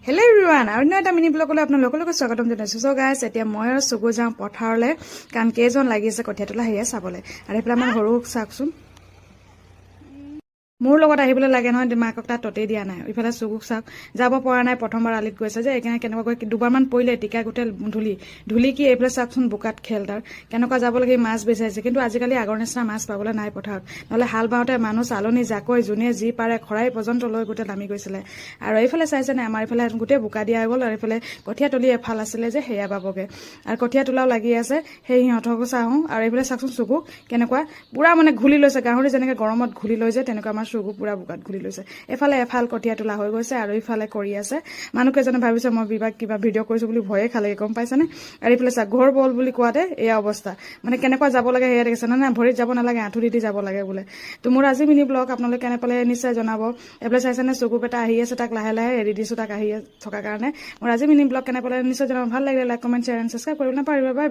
Hello' everyone, অন্য এটা mini ব্লগলৈ আপোনালোকক স্বাগতম জনাইছোঁ। চ' গাইছ, এতিয়া মই আৰু চকু যাওঁ পথাৰলৈ, কাৰণ কেইজন লাগি আছে কঠীয়া তোলা সেয়ে চাবলৈ। আৰু এইফালে আমাৰ সৰু চাওকচোন, মোৰ লগত আহিবলৈ লাগে নহয়, মাকক তাত ততেই দিয়া নাই। ইফালে চকুক চাওক, যাব পৰা নাই, প্ৰথমবাৰ আলিত গৈছে যে এইকাৰণে কেনেকুৱাকৈ দুবাৰমান পৰিলে, টিকা গোটেই ধূলি কি এইফালে চাওকচোন বোকাত খেল তাৰ কেনেকুৱা যাব লাগে। মাছ বিচাৰিছে, কিন্তু আজিকালি আগৰ নিচিনা মাছ পাবলৈ নাই পথাৰত। নহ'লে হাল বাওঁতে মানুহ চালনী জাকৈ যোনে যি পাৰে খৰাই পৰ্যন্ত লৈ গোটেই নামি গৈছিলে। আৰু এইফালে চাইছে নে, আমাৰ এইফালে গোটেই বোকা দিয়া গ'ল। আৰু এইফালে কঠীয়া তুলি এফাল আছিলে যে সেয়া পাবগৈ, আৰু কঠীয়া তোলাও লাগি আছে, সেই সিহঁতকো চাওঁ। আৰু এইফালে চাওকচোন চকু কেনেকুৱা পুৰা মানে ঘূলি লৈছে, গাহৰি যেনেকৈ গৰমত ঘূলি লৈ যায় তেনেকুৱা আমাৰ চকু পুৰা বোকাত ঘূলি লৈছে। এফালে এফাল কঠীয়া তোলা হৈ গৈছে, আৰু ইফালে কৰি আছে। মানুহকেইজনে ভাবিছে মই কিবা ভিডিঅ' কৰিছোঁ বুলি ভয়ে খালে, গম পাইছেনে। আৰু এইফালে চাওক, ঘৰ বল বুলি কোৱাতে এয়া অৱস্থা, মানে কেনেকুৱা যাব লাগে সেয়া দেখিছে না। ভৰিত যাব নালাগে, আঁঠু দি যাব লাগে বোলে। তো মোৰ আজি মিনি ব্লগ আপোনালোকে কেনে পালে নিশ্চয় জনাব। এইফালে চাইছেনে, চকু পেটা আহি আছে, তাক লাহে লাহে এৰি দিছোঁ, তাক আহি থকাৰ কাৰণে। মোৰ আজি মিনি ব্লগ কেনে পালে নিশ্চয় জনাব। ভাল লাগিলে like, comment, share and subscribe কৰিব নাপাহৰিব। বাই।